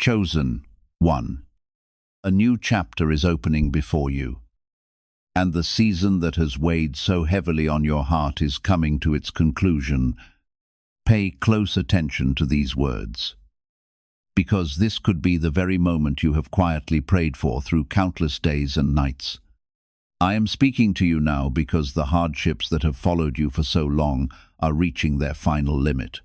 Chosen 1. A new chapter is opening before you, and the season that has weighed so heavily on your heart is coming to its conclusion. Pay close attention to these words, because this could be the very moment you have quietly prayed for through countless days and nights. I am speaking to you now because the hardships that have followed you for so long are reaching their final limit.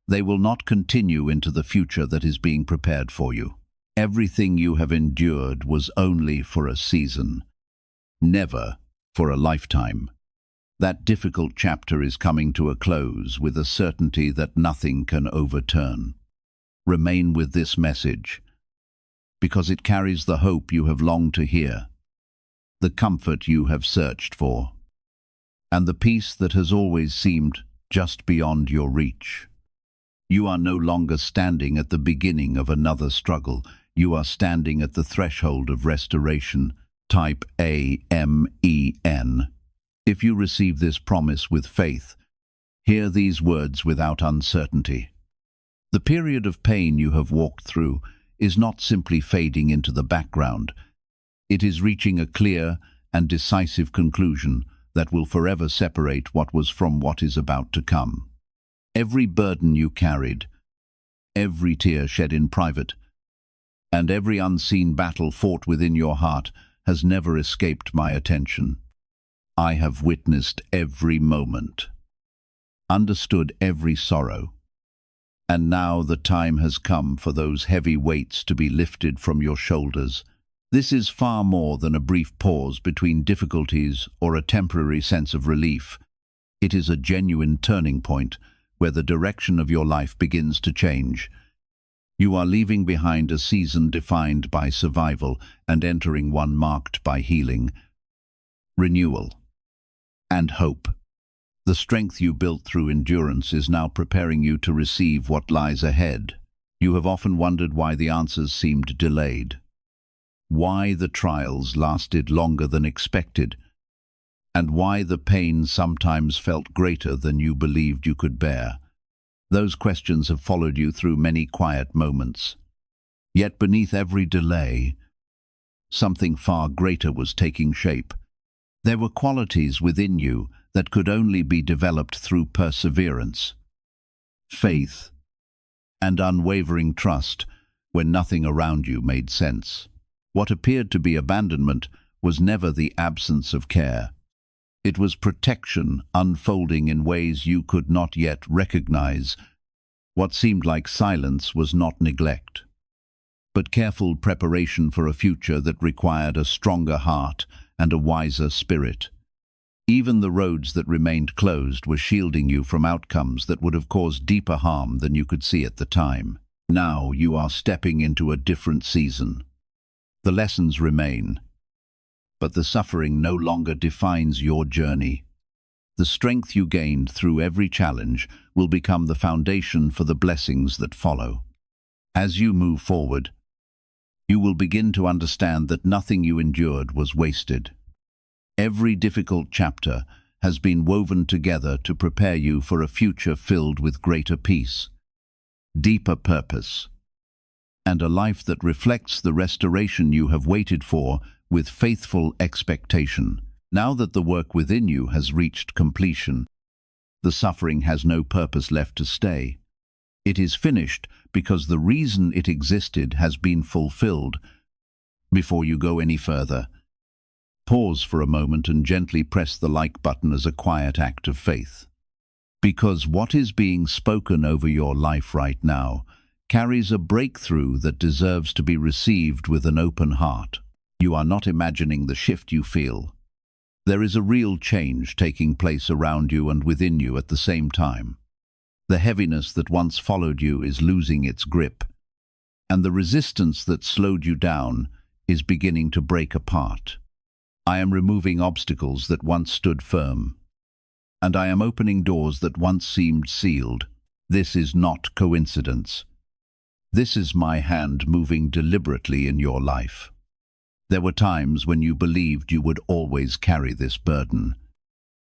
They will not continue into the future that is being prepared for you. Everything you have endured was only for a season, never for a lifetime. That difficult chapter is coming to a close with a certainty that nothing can overturn. Remain with this message, because it carries the hope you have longed to hear, the comfort you have searched for, and the peace that has always seemed just beyond your reach. You are no longer standing at the beginning of another struggle. You are standing at the threshold of restoration. Type AMEN. If you receive this promise with faith, hear these words without uncertainty. The period of pain you have walked through is not simply fading into the background. It is reaching a clear and decisive conclusion that will forever separate what was from what is about to come. Every burden you carried, every tear shed in private, and every unseen battle fought within your heart has never escaped my attention. I have witnessed every moment, understood every sorrow, and now the time has come for those heavy weights to be lifted from your shoulders. This is far more than a brief pause between difficulties or a temporary sense of relief. It is a genuine turning point where the direction of your life begins to change. You are leaving behind a season defined by survival and entering one marked by healing, renewal, and hope. The strength you built through endurance is now preparing you to receive what lies ahead. You have often wondered why the answers seemed delayed, why the trials lasted longer than expected, and why the pain sometimes felt greater than you believed you could bear. Those questions have followed you through many quiet moments. Yet beneath every delay, something far greater was taking shape. There were qualities within you that could only be developed through perseverance, faith, and unwavering trust when nothing around you made sense. What appeared to be abandonment was never the absence of care. It was protection unfolding in ways you could not yet recognize. What seemed like silence was not neglect, but careful preparation for a future that required a stronger heart and a wiser spirit. Even the roads that remained closed were shielding you from outcomes that would have caused deeper harm than you could see at the time. Now you are stepping into a different season. The lessons remain, but the suffering no longer defines your journey. The strength you gained through every challenge will become the foundation for the blessings that follow. As you move forward, you will begin to understand that nothing you endured was wasted. Every difficult chapter has been woven together to prepare you for a future filled with greater peace, deeper purpose, and a life that reflects the restoration you have waited for with faithful expectation. Now that the work within you has reached completion, the suffering has no purpose left to stay. It is finished because the reason it existed has been fulfilled. Before you go any further, pause for a moment and gently press the like button as a quiet act of faith. Because what is being spoken over your life right now carries a breakthrough that deserves to be received with an open heart. You are not imagining the shift you feel. There is a real change taking place around you and within you at the same time. The heaviness that once followed you is losing its grip, and the resistance that slowed you down is beginning to break apart. I am removing obstacles that once stood firm, and I am opening doors that once seemed sealed. This is not coincidence. This is my hand moving deliberately in your life. There were times when you believed you would always carry this burden.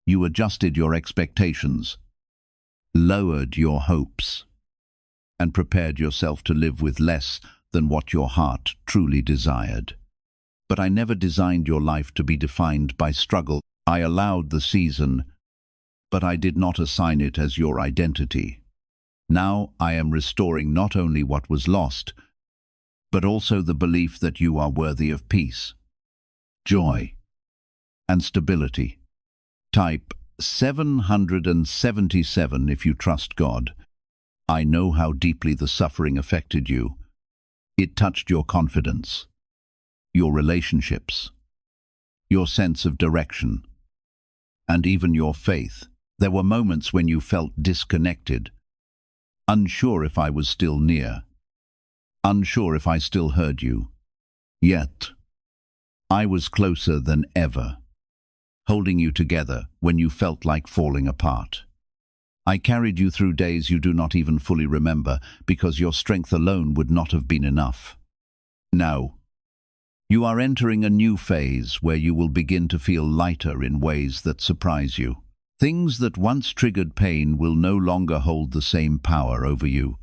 You adjusted your expectations, lowered your hopes, and prepared yourself to live with less than what your heart truly desired. But I never designed your life to be defined by struggle. I allowed the season, but I did not assign it as your identity. Now I am restoring not only what was lost, but also the belief that you are worthy of peace, joy, and stability. Type 777 if you trust God. I know how deeply the suffering affected you. It touched your confidence, your relationships, your sense of direction, and even your faith. There were moments when you felt disconnected, unsure if I was still near, unsure if I still heard you. Yet, I was closer than ever, holding you together when you felt like falling apart. I carried you through days you do not even fully remember because your strength alone would not have been enough. Now, you are entering a new phase where you will begin to feel lighter in ways that surprise you. Things that once triggered pain will no longer hold the same power over you.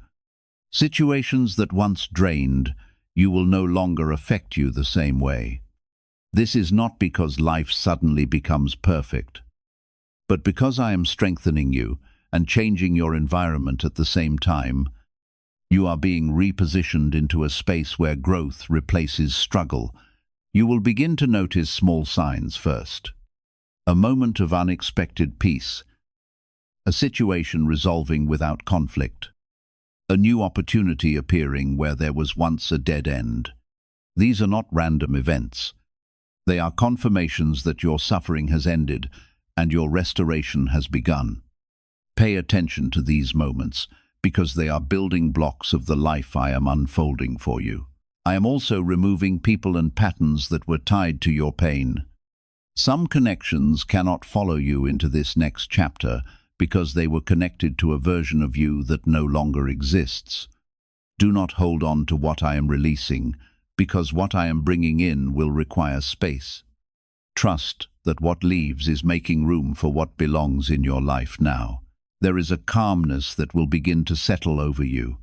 Situations that once drained you will no longer affect you the same way. This is not because life suddenly becomes perfect, but because I am strengthening you and changing your environment at the same time. You are being repositioned into a space where growth replaces struggle. You will begin to notice small signs first. A moment of unexpected peace, a situation resolving without conflict, a new opportunity appearing where there was once a dead end. These are not random events. They are confirmations that your suffering has ended and your restoration has begun. Pay attention to these moments because they are building blocks of the life I am unfolding for you. I am also removing people and patterns that were tied to your pain. Some connections cannot follow you into this next chapter because they were connected to a version of you that no longer exists. Do not hold on to what I am releasing because what I am bringing in will require space. Trust that what leaves is making room for what belongs in your life now. There is a calmness that will begin to settle over you,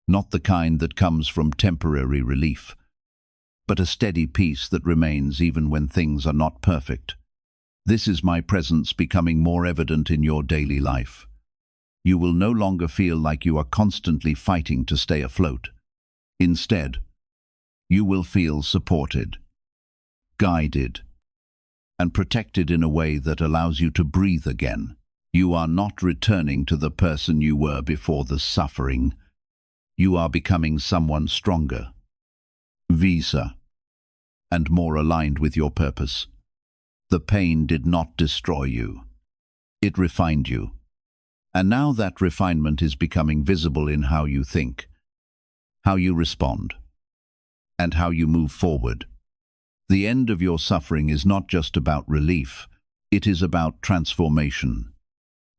not the kind that comes from temporary relief, but a steady peace that remains even when things are not perfect. This is my presence becoming more evident in your daily life. You will no longer feel like you are constantly fighting to stay afloat. Instead, you will feel supported, guided, and protected in a way that allows you to breathe again. You are not returning to the person you were before the suffering. You are becoming someone stronger, wiser, and more aligned with your purpose. The pain did not destroy you. It refined you. And now that refinement is becoming visible in how you think, how you respond, and how you move forward. The end of your suffering is not just about relief. It is about transformation.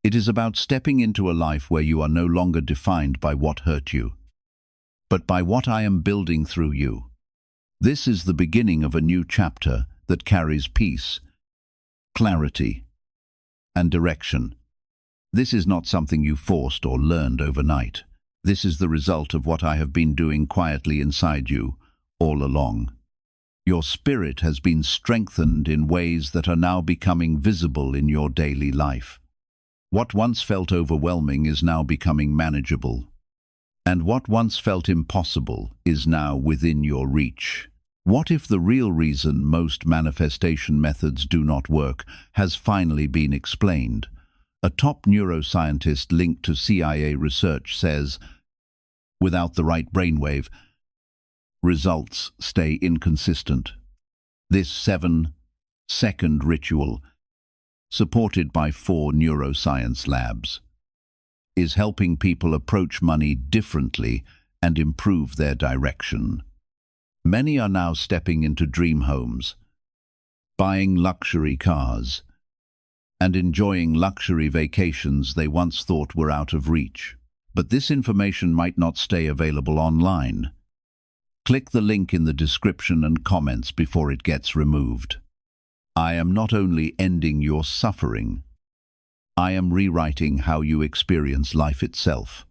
It is about stepping into a life where you are no longer defined by what hurt you, but by what I am building through you. This is the beginning of a new chapter that carries peace, clarity, and direction. This is not something you forced or learned overnight. This is the result of what I have been doing quietly inside you all along. Your spirit has been strengthened in ways that are now becoming visible in your daily life. What once felt overwhelming is now becoming manageable, and what once felt impossible is now within your reach. What if the real reason most manifestation methods do not work has finally been explained? A top neuroscientist linked to CIA research says, without the right brainwave, results stay inconsistent. This 7-second ritual, supported by 4 neuroscience labs, is helping people approach money differently and improve their direction. Many are now stepping into dream homes, buying luxury cars, and enjoying luxury vacations they once thought were out of reach. But this information might not stay available online. Click the link in the description and comments before it gets removed. I am not only ending your suffering, I am rewriting how you experience life itself.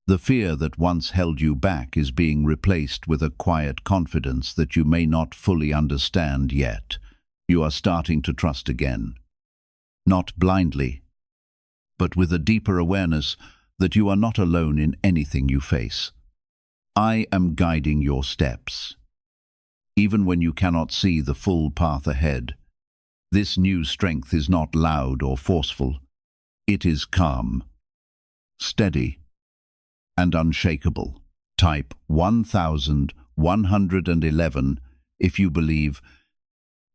The fear that once held you back is being replaced with a quiet confidence that you may not fully understand yet. You are starting to trust again. Not blindly, but with a deeper awareness that you are not alone in anything you face. I am guiding your steps. Even when you cannot see the full path ahead, this new strength is not loud or forceful. It is calm, steady, and unshakable. Type 1111 if you believe.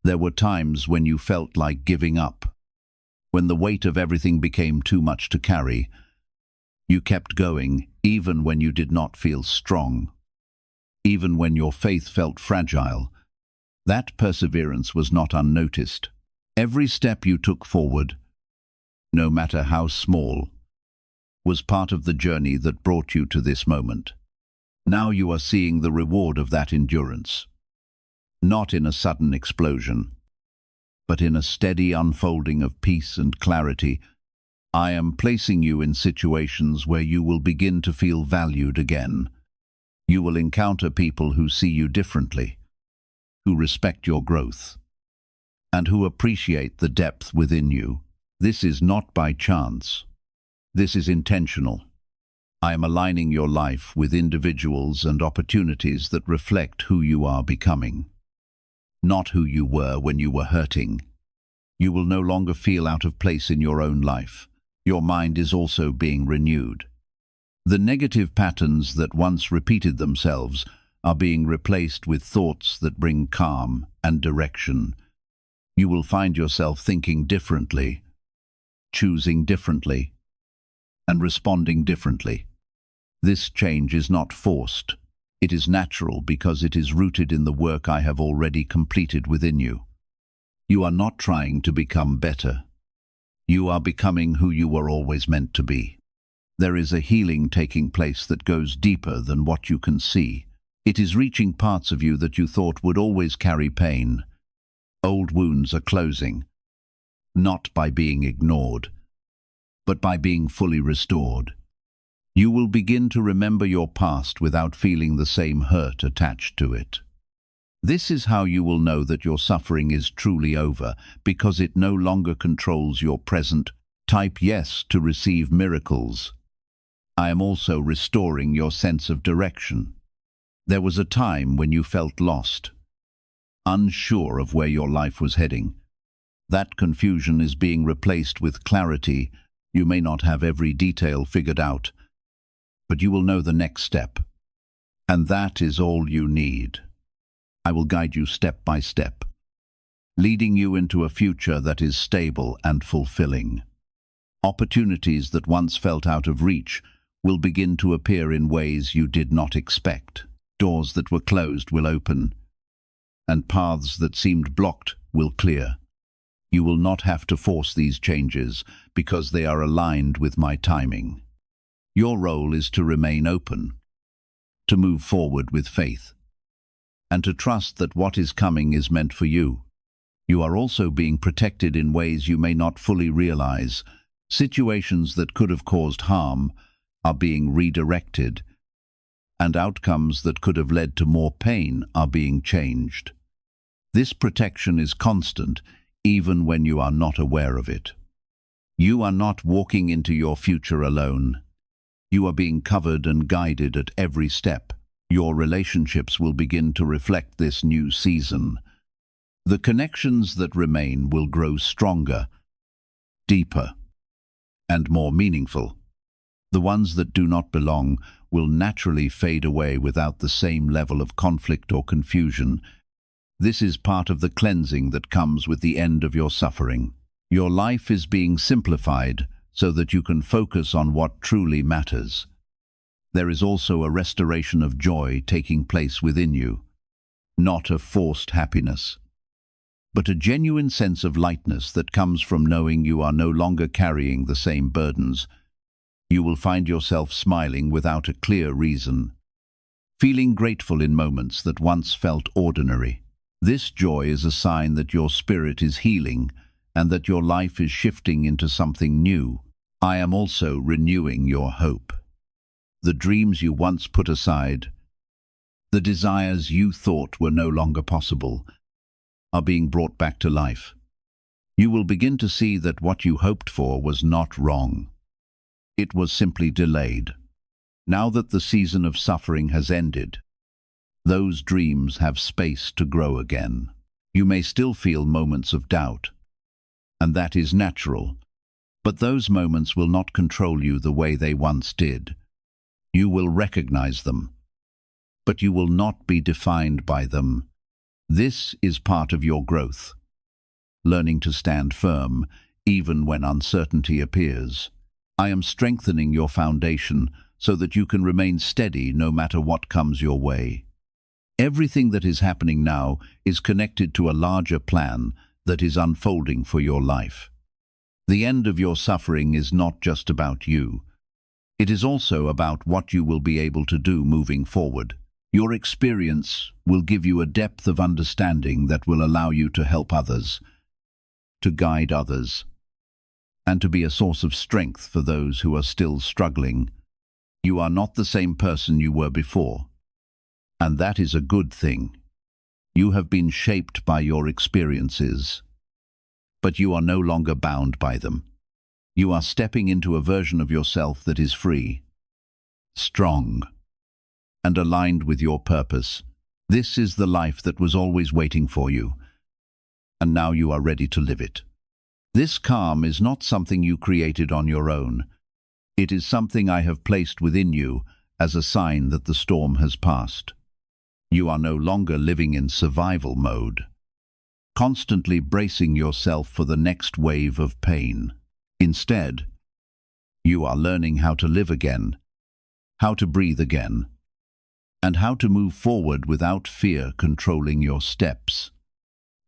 There were times when you felt like giving up, when the weight of everything became too much to carry. You kept going, even when you did not feel strong, even when your faith felt fragile. That perseverance was not unnoticed. Every step you took forward, no matter how small, was part of the journey that brought you to this moment. Now you are seeing the reward of that endurance, not in a sudden explosion, but in a steady unfolding of peace and clarity. I am placing you in situations where you will begin to feel valued again. You will encounter people who see you differently, who respect your growth, and who appreciate the depth within you. This is not by chance. This is intentional. I am aligning your life with individuals and opportunities that reflect who you are becoming, not who you were when you were hurting. You will no longer feel out of place in your own life. Your mind is also being renewed. The negative patterns that once repeated themselves are being replaced with thoughts that bring calm and direction. You will find yourself thinking differently, choosing differently, and responding differently. This change is not forced. It is natural because it is rooted in the work I have already completed within you. You are not trying to become better. You are becoming who you were always meant to be. There is a healing taking place that goes deeper than what you can see. It is reaching parts of you that you thought would always carry pain. Old wounds are closing, not by being ignored, but by being fully restored. You will begin to remember your past without feeling the same hurt attached to it. This is how you will know that your suffering is truly over, because it no longer controls your present. Type yes to receive miracles. I am also restoring your sense of direction. There was a time when you felt lost, unsure of where your life was heading. That confusion is being replaced with clarity. You may not have every detail figured out, but you will know the next step. And that is all you need. I will guide you step by step, leading you into a future that is stable and fulfilling. Opportunities that once felt out of reach will begin to appear in ways you did not expect. Doors that were closed will open, and paths that seemed blocked will clear. You will not have to force these changes because they are aligned with my timing. Your role is to remain open, to move forward with faith, and to trust that what is coming is meant for you. You are also being protected in ways you may not fully realize. Situations that could have caused harm are being redirected, and outcomes that could have led to more pain are being changed. This protection is constant, even when you are not aware of it. You are not walking into your future alone. You are being covered and guided at every step. Your relationships will begin to reflect this new season. The connections that remain will grow stronger, deeper, and more meaningful. The ones that do not belong will naturally fade away without the same level of conflict or confusion. This is part of the cleansing that comes with the end of your suffering. Your life is being simplified so that you can focus on what truly matters. There is also a restoration of joy taking place within you, not a forced happiness, but a genuine sense of lightness that comes from knowing you are no longer carrying the same burdens. You will find yourself smiling without a clear reason, feeling grateful in moments that once felt ordinary. This joy is a sign that your spirit is healing and that your life is shifting into something new. I am also renewing your hope. The dreams you once put aside, the desires you thought were no longer possible, are being brought back to life. You will begin to see that what you hoped for was not wrong. It was simply delayed. Now that the season of suffering has ended, those dreams have space to grow again. You may still feel moments of doubt, and that is natural, but those moments will not control you the way they once did. You will recognize them, but you will not be defined by them. This is part of your growth, learning to stand firm even when uncertainty appears. I am strengthening your foundation so that you can remain steady no matter what comes your way. Everything that is happening now is connected to a larger plan that is unfolding for your life. The end of your suffering is not just about you. It is also about what you will be able to do moving forward. Your experience will give you a depth of understanding that will allow you to help others, to guide others, and to be a source of strength for those who are still struggling. You are not the same person you were before, and that is a good thing. You have been shaped by your experiences, but you are no longer bound by them. You are stepping into a version of yourself that is free, strong, and aligned with your purpose. This is the life that was always waiting for you, and now you are ready to live it. This calm is not something you created on your own. It is something I have placed within you as a sign that the storm has passed. You are no longer living in survival mode, constantly bracing yourself for the next wave of pain. Instead, you are learning how to live again, how to breathe again, and how to move forward without fear controlling your steps.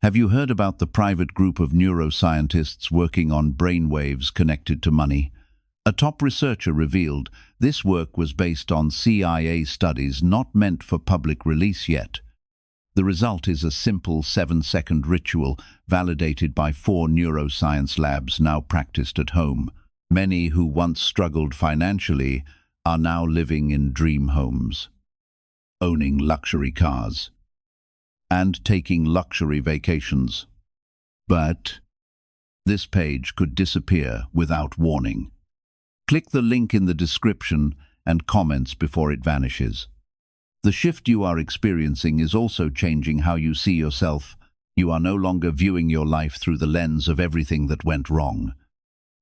Have you heard about the private group of neuroscientists working on brainwaves connected to money? A top researcher revealed this work was based on CIA studies not meant for public release yet. The result is a simple 7-second ritual validated by 4 neuroscience labs now practiced at home. Many who once struggled financially are now living in dream homes, owning luxury cars, and taking luxury vacations. But this page could disappear without warning. Click the link in the description and comments before it vanishes. The shift you are experiencing is also changing how you see yourself. You are no longer viewing your life through the lens of everything that went wrong.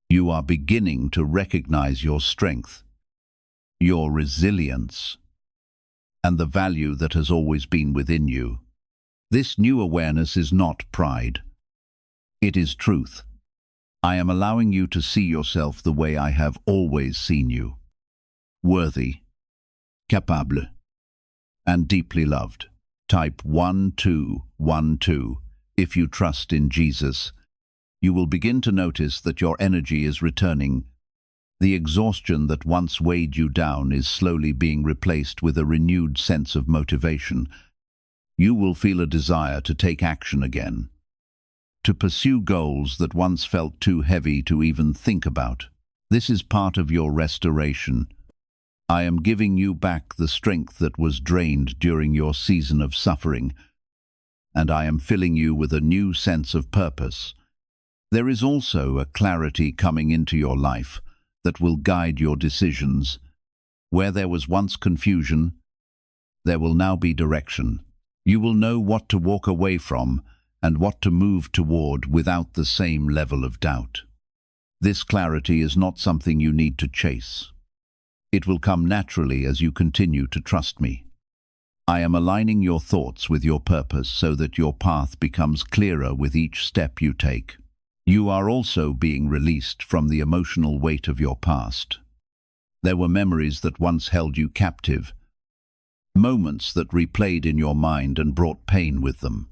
You are beginning to recognize your strength, your resilience, and the value that has always been within you. This new awareness is not pride. It is truth. I am allowing you to see yourself the way I have always seen you. Worthy, capable, and deeply loved. Type 1212 if you trust in Jesus. You will begin to notice that your energy is returning. The exhaustion that once weighed you down is slowly being replaced with a renewed sense of motivation. You will feel a desire to take action again, to pursue goals that once felt too heavy to even think about. This is part of your restoration. I am giving you back the strength that was drained during your season of suffering, and I am filling you with a new sense of purpose. There is also a clarity coming into your life that will guide your decisions. Where there was once confusion, there will now be direction. You will know what to walk away from and what to move toward without the same level of doubt. This clarity is not something you need to chase. It will come naturally as you continue to trust me. I am aligning your thoughts with your purpose so that your path becomes clearer with each step you take. You are also being released from the emotional weight of your past. There were memories that once held you captive, moments that replayed in your mind and brought pain with them.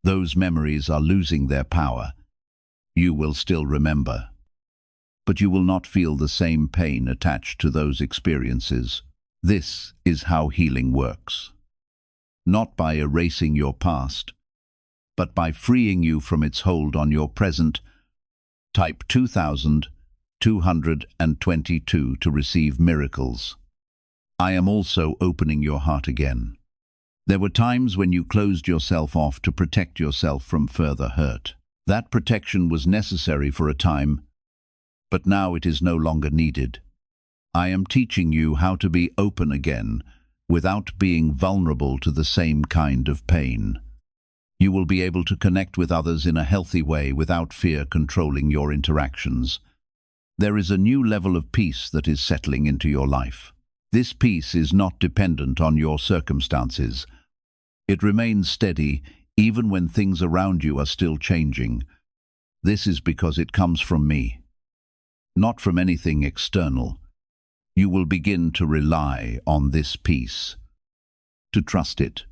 Those memories are losing their power. You will still remember, but you will not feel the same pain attached to those experiences. This is how healing works. Not by erasing your past, but by freeing you from its hold on your present. Type 2222 to receive miracles. I am also opening your heart again. There were times when you closed yourself off to protect yourself from further hurt. That protection was necessary for a time, but now it is no longer needed. I am teaching you how to be open again without being vulnerable to the same kind of pain. You will be able to connect with others in a healthy way without fear controlling your interactions. There is a new level of peace that is settling into your life. This peace is not dependent on your circumstances. It remains steady even when things around you are still changing. This is because it comes from me, not from anything external. You will begin to rely on this peace, to trust it,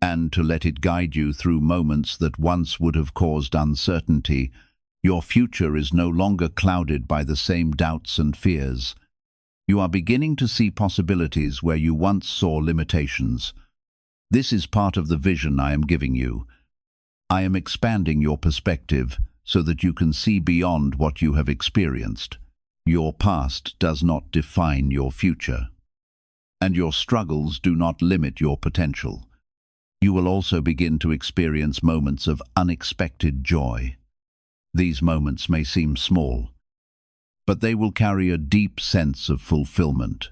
and to let it guide you through moments that once would have caused uncertainty. Your future is no longer clouded by the same doubts and fears. You are beginning to see possibilities where you once saw limitations. This is part of the vision I am giving you. I am expanding your perspective so that you can see beyond what you have experienced. Your past does not define your future, and your struggles do not limit your potential. You will also begin to experience moments of unexpected joy. These moments may seem small, but they will carry a deep sense of fulfillment.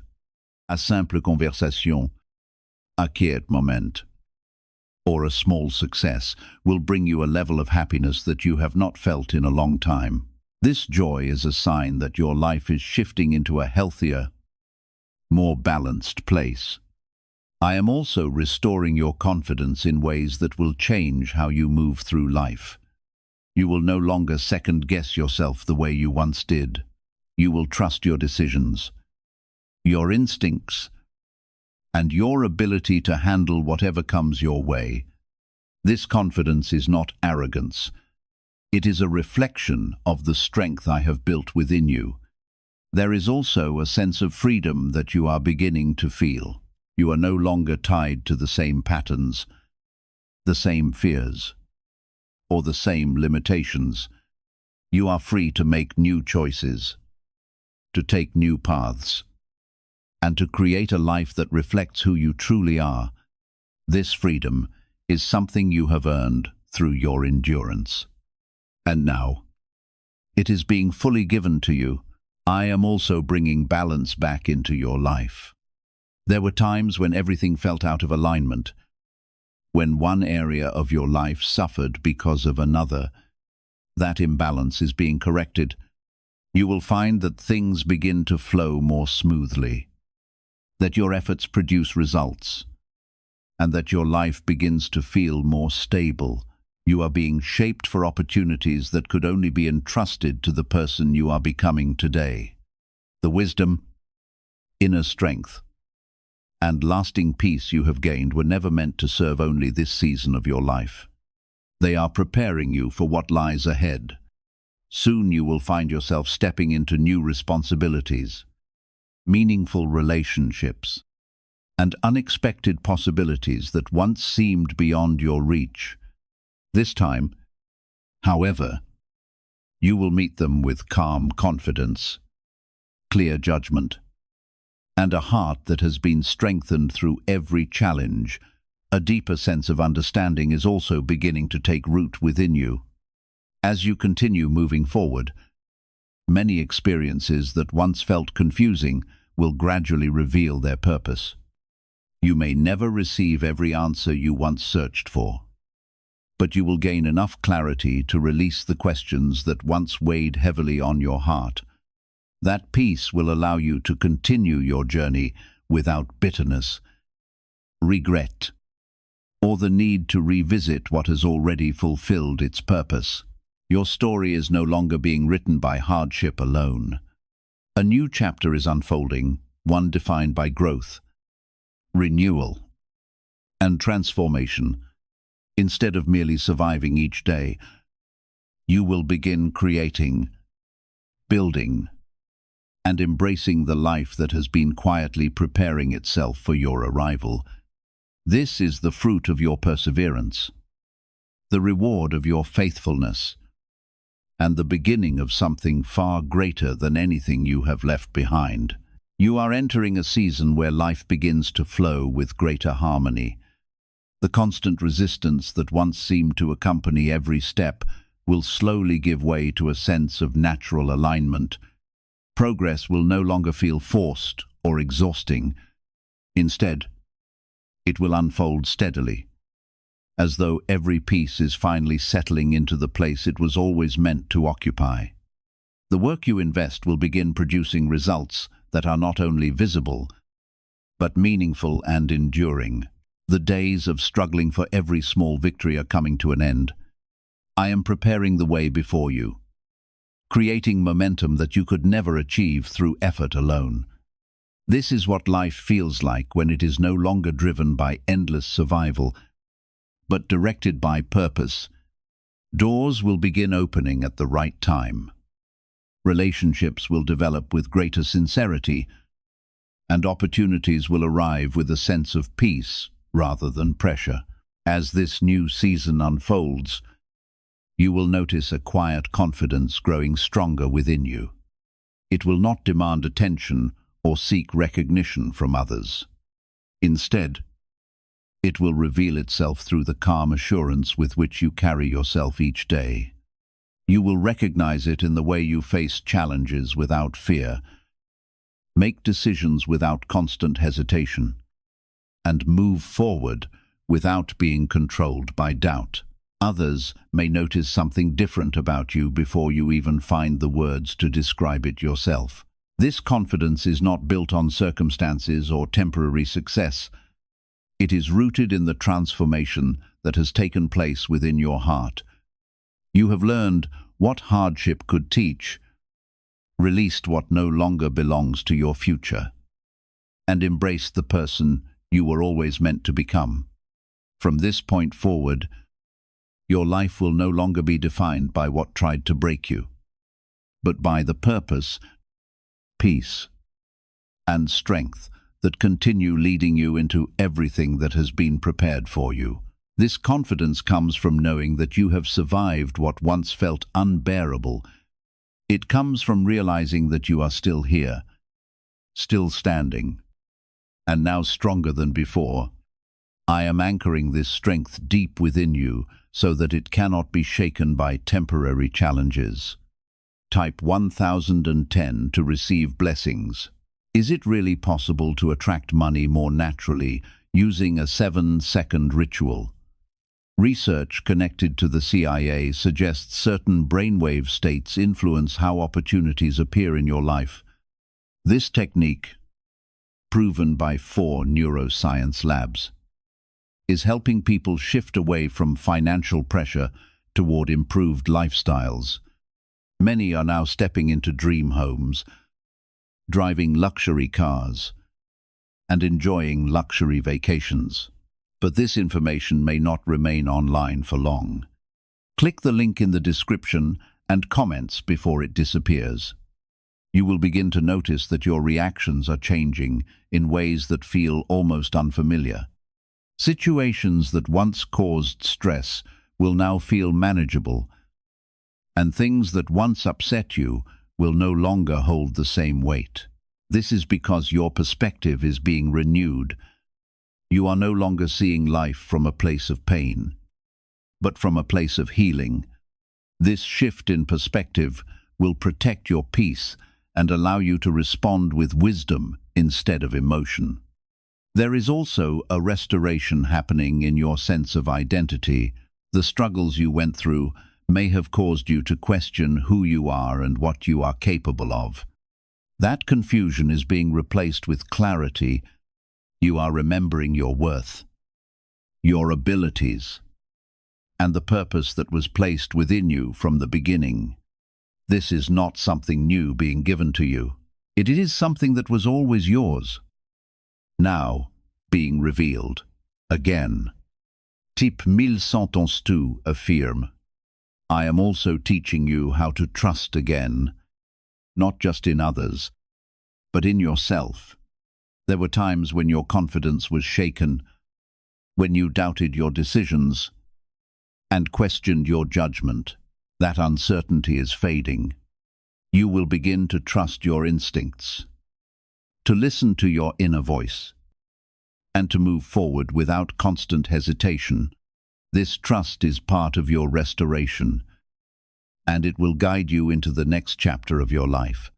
A simple conversation, a quiet moment, or a small success will bring you a level of happiness that you have not felt in a long time. This joy is a sign that your life is shifting into a healthier, more balanced place. I am also restoring your confidence in ways that will change how you move through life. You will no longer second-guess yourself the way you once did. You will trust your decisions, your instincts, and your ability to handle whatever comes your way. This confidence is not arrogance. It is a reflection of the strength I have built within you. There is also a sense of freedom that you are beginning to feel. You are no longer tied to the same patterns, the same fears, or the same limitations. You are free to make new choices, to take new paths, and to create a life that reflects who you truly are. This freedom is something you have earned through your endurance. And now, it is being fully given to you. I am also bringing balance back into your life. There were times when everything felt out of alignment, when one area of your life suffered because of another. That imbalance is being corrected. You will find that things begin to flow more smoothly, that your efforts produce results, and that your life begins to feel more stable. You are being shaped for opportunities that could only be entrusted to the person you are becoming today. The wisdom, inner strength, and lasting peace you have gained were never meant to serve only this season of your life. They are preparing you for what lies ahead. Soon you will find yourself stepping into new responsibilities, meaningful relationships, and unexpected possibilities that once seemed beyond your reach. This time, however, you will meet them with calm confidence, clear judgment, and a heart that has been strengthened through every challenge. A deeper sense of understanding is also beginning to take root within you. As you continue moving forward, many experiences that once felt confusing will gradually reveal their purpose. You may never receive every answer you once searched for, but you will gain enough clarity to release the questions that once weighed heavily on your heart. That peace will allow you to continue your journey without bitterness, regret, or the need to revisit what has already fulfilled its purpose. Your story is no longer being written by hardship alone. A new chapter is unfolding, one defined by growth, renewal, and transformation. Instead of merely surviving each day, you will begin creating, building, and embracing the life that has been quietly preparing itself for your arrival. This is the fruit of your perseverance, the reward of your faithfulness, and the beginning of something far greater than anything you have left behind. You are entering a season where life begins to flow with greater harmony. The constant resistance that once seemed to accompany every step will slowly give way to a sense of natural alignment. Progress will no longer feel forced or exhausting. Instead, it will unfold steadily, as though every piece is finally settling into the place it was always meant to occupy. The work you invest will begin producing results that are not only visible, but meaningful and enduring. The days of struggling for every small victory are coming to an end. I am preparing the way before you, creating momentum that you could never achieve through effort alone. This is what life feels like when it is no longer driven by endless survival, but directed by purpose. Doors will begin opening at the right time. Relationships will develop with greater sincerity, and opportunities will arrive with a sense of peace rather than pressure. As this new season unfolds, you will notice a quiet confidence growing stronger within you. It will not demand attention or seek recognition from others. Instead, it will reveal itself through the calm assurance with which you carry yourself each day. You will recognize it in the way you face challenges without fear, make decisions without constant hesitation, and move forward without being controlled by doubt. Others may notice something different about you before you even find the words to describe it yourself. This confidence is not built on circumstances or temporary success. It is rooted in the transformation that has taken place within your heart. You have learned what hardship could teach, released what no longer belongs to your future, and embraced the person you were always meant to become. From this point forward, your life will no longer be defined by what tried to break you, but by the purpose, peace, and strength that continue leading you into everything that has been prepared for you. This confidence comes from knowing that you have survived what once felt unbearable. It comes from realizing that you are still here, still standing, and now stronger than before. I am anchoring this strength deep within you so that it cannot be shaken by temporary challenges. Type 1010 to receive blessings. Is it really possible to attract money more naturally using a 7-second ritual? Research connected to the CIA suggests certain brainwave states influence how opportunities appear in your life. This technique, proven by 4 neuroscience labs, is helping people shift away from financial pressure toward improved lifestyles. Many are now stepping into dream homes, driving luxury cars, and enjoying luxury vacations. But this information may not remain online for long. Click the link in the description and comments before it disappears. You will begin to notice that your reactions are changing in ways that feel almost unfamiliar. Situations that once caused stress will now feel manageable, and things that once upset you will no longer hold the same weight. This is because your perspective is being renewed. You are no longer seeing life from a place of pain, but from a place of healing. This shift in perspective will protect your peace and allow you to respond with wisdom instead of emotion. There is also a restoration happening in your sense of identity. The struggles you went through may have caused you to question who you are and what you are capable of. That confusion is being replaced with clarity. You are remembering your worth, your abilities, and the purpose that was placed within you from the beginning. This is not something new being given to you. It is something that was always yours, now being revealed again. Type 1112 affirme. I am also teaching you how to trust again, not just in others, but in yourself. There were times when your confidence was shaken, when you doubted your decisions and questioned your judgment. That uncertainty is fading. You will begin to trust your instincts, to listen to your inner voice, and to move forward without constant hesitation. This trust is part of your restoration, and it will guide you into the next chapter of your life.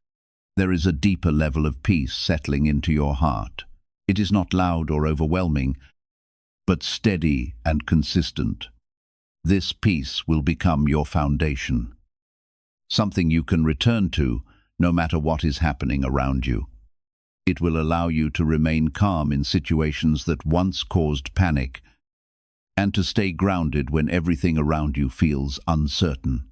There is a deeper level of peace settling into your heart. It is not loud or overwhelming, but steady and consistent. This peace will become your foundation, something you can return to no matter what is happening around you. It will allow you to remain calm in situations that once caused panic, and to stay grounded when everything around you feels uncertain.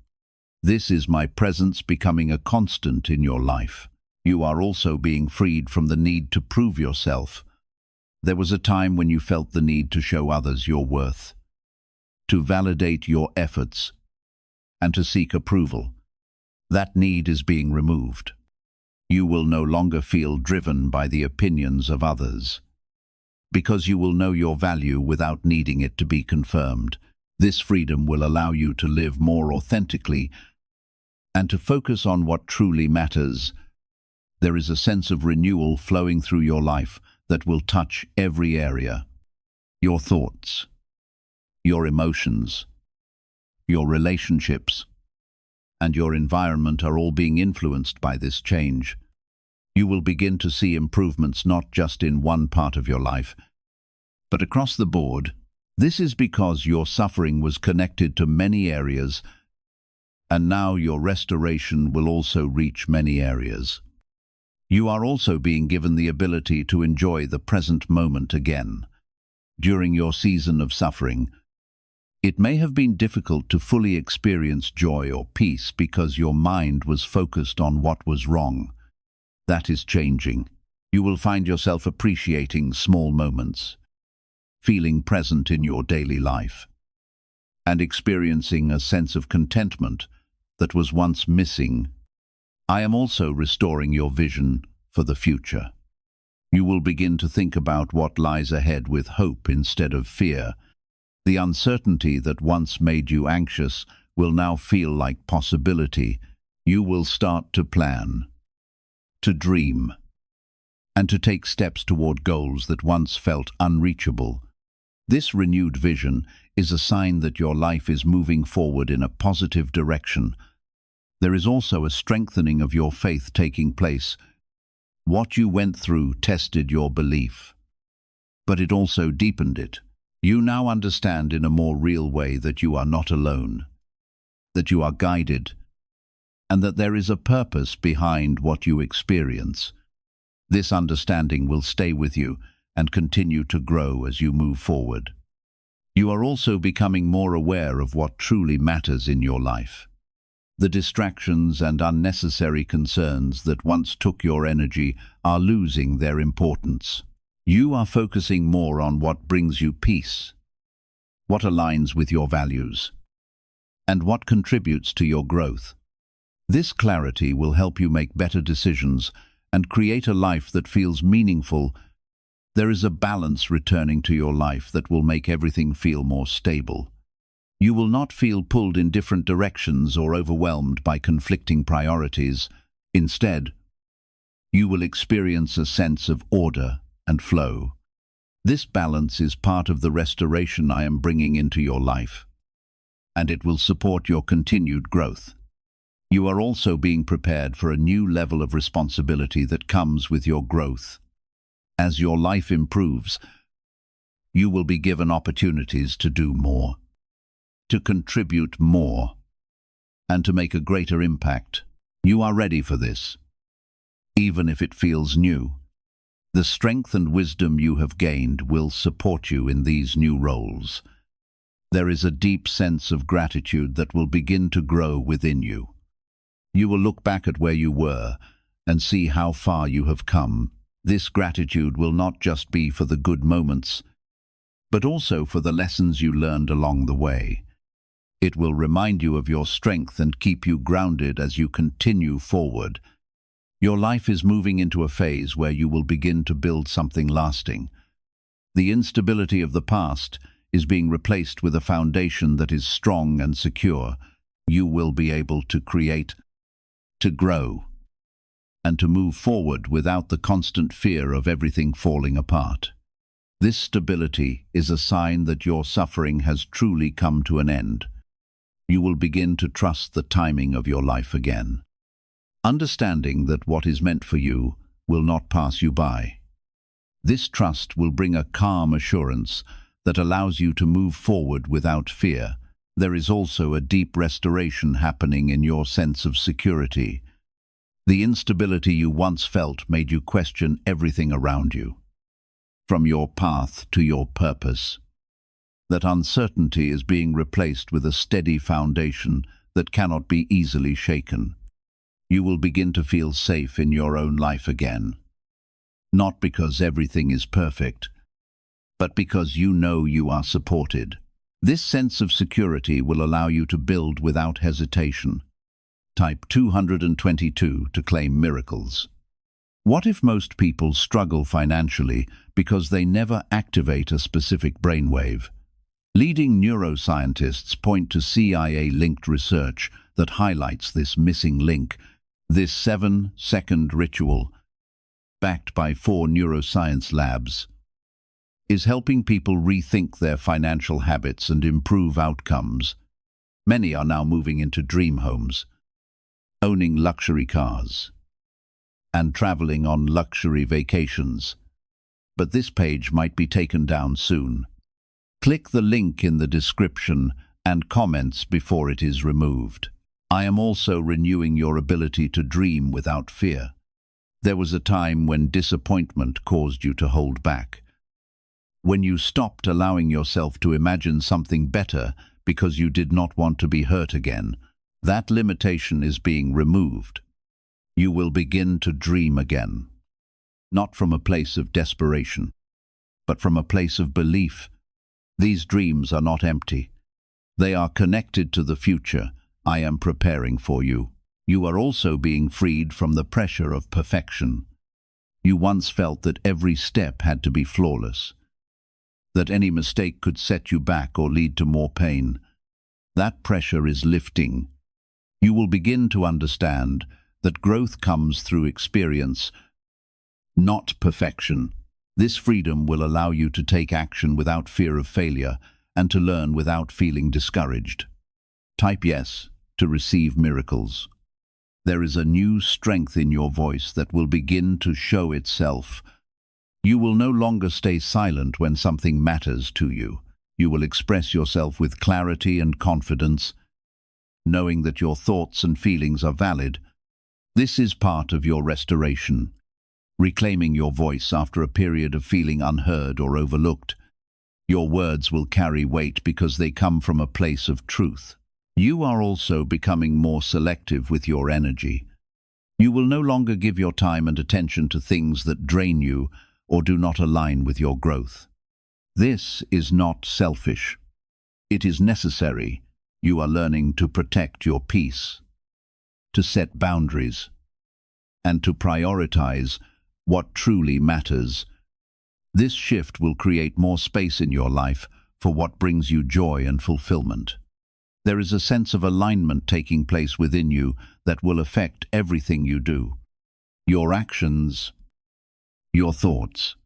This is my presence becoming a constant in your life. You are also being freed from the need to prove yourself. There was a time when you felt the need to show others your worth, to validate your efforts, and to seek approval. That need is being removed. You will no longer feel driven by the opinions of others, because you will know your value without needing it to be confirmed. This freedom will allow you to live more authentically and to focus on what truly matters. There is a sense of renewal flowing through your life that will touch every area. Your thoughts, your emotions, your relationships, and your environment are all being influenced by this change. You will begin to see improvements not just in one part of your life, but across the board. This is because your suffering was connected to many areas, and now your restoration will also reach many areas. You are also being given the ability to enjoy the present moment again. During your season of suffering, it may have been difficult to fully experience joy or peace because your mind was focused on what was wrong. That is changing. You will find yourself appreciating small moments, feeling present in your daily life, and experiencing a sense of contentment that was once missing. I am also restoring your vision for the future. You will begin to think about what lies ahead with hope instead of fear. The uncertainty that once made you anxious will now feel like possibility. You will start to plan, to dream, and to take steps toward goals that once felt unreachable. This renewed vision is a sign that your life is moving forward in a positive direction. There is also a strengthening of your faith taking place. What you went through tested your belief, but it also deepened it. You now understand in a more real way that you are not alone, that you are guided, and that there is a purpose behind what you experience. This understanding will stay with you and continue to grow as you move forward. You are also becoming more aware of what truly matters in your life. The distractions and unnecessary concerns that once took your energy are losing their importance. You are focusing more on what brings you peace, what aligns with your values, and what contributes to your growth. This clarity will help you make better decisions and create a life that feels meaningful. There is a balance returning to your life that will make everything feel more stable. You will not feel pulled in different directions or overwhelmed by conflicting priorities. Instead, you will experience a sense of order and flow. This balance is part of the restoration I am bringing into your life, and it will support your continued growth. You are also being prepared for a new level of responsibility that comes with your growth. As your life improves, you will be given opportunities to do more, to contribute more, and to make a greater impact. You are ready for this, even if it feels new. The strength and wisdom you have gained will support you in these new roles. There is a deep sense of gratitude that will begin to grow within you. You will look back at where you were and see how far you have come. This gratitude will not just be for the good moments, but also for the lessons you learned along the way. It will remind you of your strength and keep you grounded as you continue forward. Your life is moving into a phase where you will begin to build something lasting. The instability of the past is being replaced with a foundation that is strong and secure. You will be able to create, to grow, and to move forward without the constant fear of everything falling apart. This stability is a sign that your suffering has truly come to an end. You will begin to trust the timing of your life again, understanding that what is meant for you will not pass you by. This trust will bring a calm assurance that allows you to move forward without fear. There is also a deep restoration happening in your sense of security. The instability you once felt made you question everything around you, from your path to your purpose. That uncertainty is being replaced with a steady foundation that cannot be easily shaken. You will begin to feel safe in your own life again, not because everything is perfect, but because you know you are supported. This sense of security will allow you to build without hesitation. Type 222 to claim miracles. What if most people struggle financially because they never activate a specific brainwave? Leading neuroscientists point to CIA-linked research that highlights this missing link. This 7-second ritual, backed by 4 neuroscience labs, is helping people rethink their financial habits and improve outcomes. Many are now moving into dream homes, owning luxury cars, and traveling on luxury vacations. But this page might be taken down soon. Click the link in the description and comments before it is removed. I am also renewing your ability to dream without fear. There was a time when disappointment caused you to hold back, when you stopped allowing yourself to imagine something better because you did not want to be hurt again. That limitation is being removed. You will begin to dream again, not from a place of desperation, but from a place of belief. These dreams are not empty. They are connected to the future I am preparing for you. You are also being freed from the pressure of perfection. You once felt that every step had to be flawless, that any mistake could set you back or lead to more pain. That pressure is lifting. You will begin to understand that growth comes through experience, not perfection. This freedom will allow you to take action without fear of failure and to learn without feeling discouraged. Type yes to receive miracles. There is a new strength in your voice that will begin to show itself. You will no longer stay silent when something matters to you. You will express yourself with clarity and confidence, knowing that your thoughts and feelings are valid. This is part of your restoration, reclaiming your voice after a period of feeling unheard or overlooked. Your words will carry weight because they come from a place of truth. You are also becoming more selective with your energy. You will no longer give your time and attention to things that drain you or do not align with your growth. This is not selfish. It is necessary. You are learning to protect your peace, to set boundaries, and to prioritize what truly matters. This shift will create more space in your life for what brings you joy and fulfillment. There is a sense of alignment taking place within you that will affect everything you do. Your actions, your thoughts,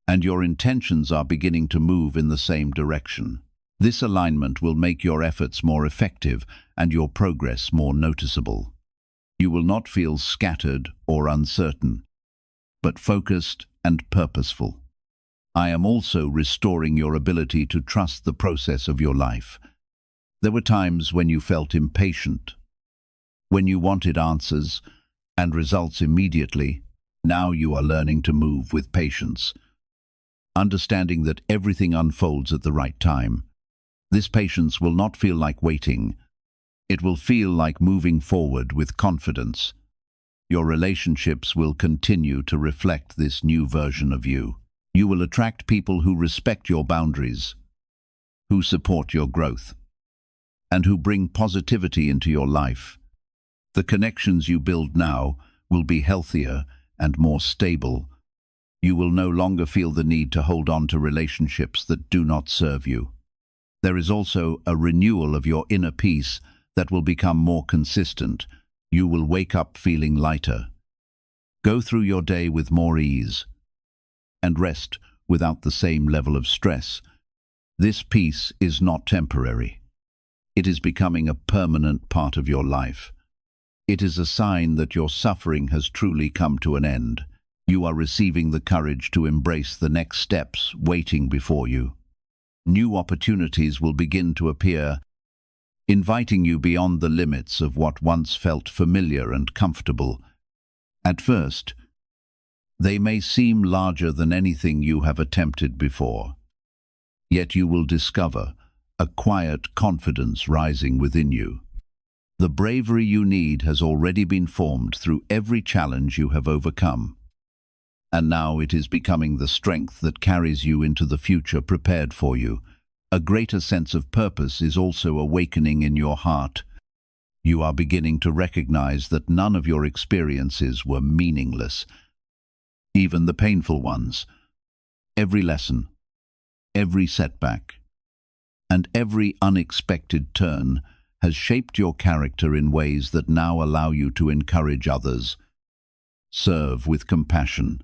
and your intentions are beginning to move in the same direction. This alignment will make your efforts more effective and your progress more noticeable. You will not feel scattered or uncertain, but focused and purposeful. I am also restoring your ability to trust the process of your life. There were times when you felt impatient, when you wanted answers and results immediately. Now you are learning to move with patience, understanding that everything unfolds at the right time. This patience will not feel like waiting. It will feel like moving forward with confidence. Your relationships will continue to reflect this new version of you. You will attract people who respect your boundaries, who support your growth, and who bring positivity into your life. The connections you build now will be healthier and more stable. You will no longer feel the need to hold on to relationships that do not serve you. There is also a renewal of your inner peace that will become more consistent. You will wake up feeling lighter, Go through your day with more ease and rest without the same level of stress. This peace is not temporary. It is becoming a permanent part of your life. It is a sign that your suffering has truly come to an end. You are receiving the courage to embrace the next steps waiting before you. New opportunities will begin to appear, inviting you beyond the limits of what once felt familiar and comfortable. At first, they may seem larger than anything you have attempted before. Yet you will discover a quiet confidence rising within you. The bravery you need has already been formed through every challenge you have overcome. And now it is becoming the strength that carries you into the future prepared for you. A greater sense of purpose is also awakening in your heart. You are beginning to recognize that none of your experiences were meaningless, even the painful ones. Every lesson, every setback, and every unexpected turn has shaped your character in ways that now allow you to encourage others, serve with compassion,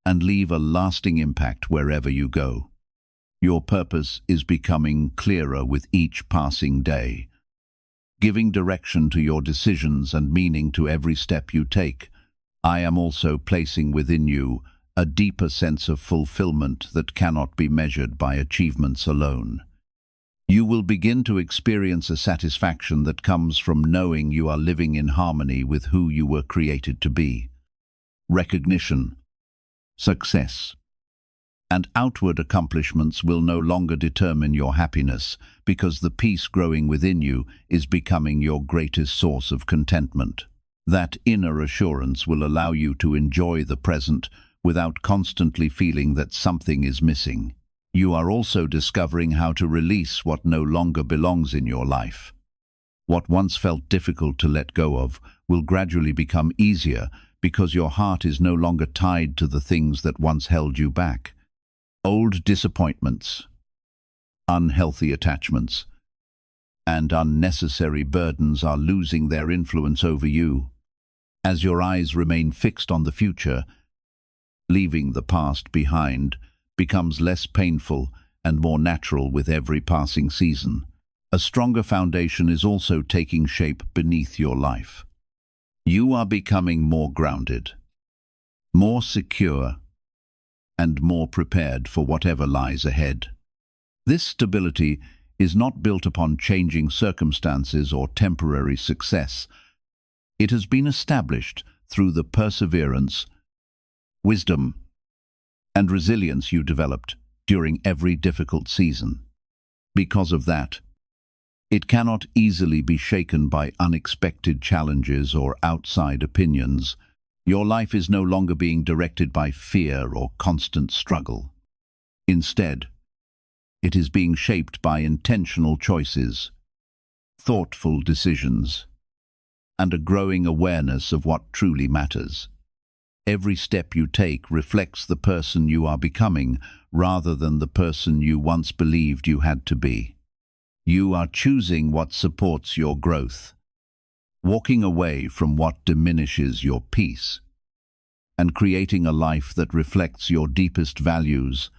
and leave a lasting impact wherever you go. Your purpose is becoming clearer with each passing day, giving direction to your decisions and meaning to every step you take. I am also placing within you a deeper sense of fulfillment that cannot be measured by achievements alone. You will begin to experience a satisfaction that comes from knowing you are living in harmony with who you were created to be. Recognition, success, and outward accomplishments will no longer determine your happiness, because the peace growing within you is becoming your greatest source of contentment. That inner assurance will allow you to enjoy the present without constantly feeling that something is missing. You are also discovering how to release what no longer belongs in your life. What once felt difficult to let go of will gradually become easier because your heart is no longer tied to the things that once held you back. Old disappointments, unhealthy attachments, and unnecessary burdens are losing their influence over you. As your eyes remain fixed on the future, leaving the past behind becomes less painful and more natural with every passing season. A stronger foundation is also taking shape beneath your life. You are becoming more grounded, more secure, and more prepared for whatever lies ahead. This stability is not built upon changing circumstances or temporary success. It has been established through the perseverance, wisdom, and resilience you developed during every difficult season. Because of that, it cannot easily be shaken by unexpected challenges or outside opinions. Your life is no longer being directed by fear or constant struggle. Instead, it is being shaped by intentional choices, thoughtful decisions, and a growing awareness of what truly matters. Every step you take reflects the person you are becoming rather than the person you once believed you had to be. You are choosing what supports your growth, walking away from what diminishes your peace, and creating a life that reflects your deepest values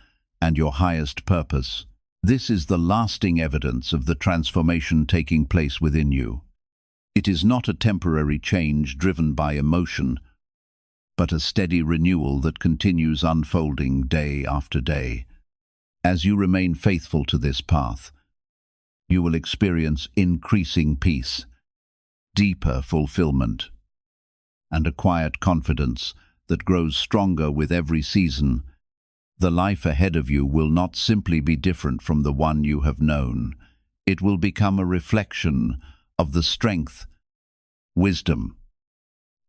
and your highest purpose. This is the lasting evidence of the transformation taking place within you. It is not a temporary change driven by emotion, but a steady renewal that continues unfolding day after day. As you remain faithful to this path, you will experience increasing peace, deeper fulfillment, and a quiet confidence that grows stronger with every season. The life ahead of you will not simply be different from the one you have known. It will become a reflection of the strength, wisdom,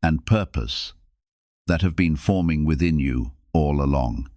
and purpose that have been forming within you all along.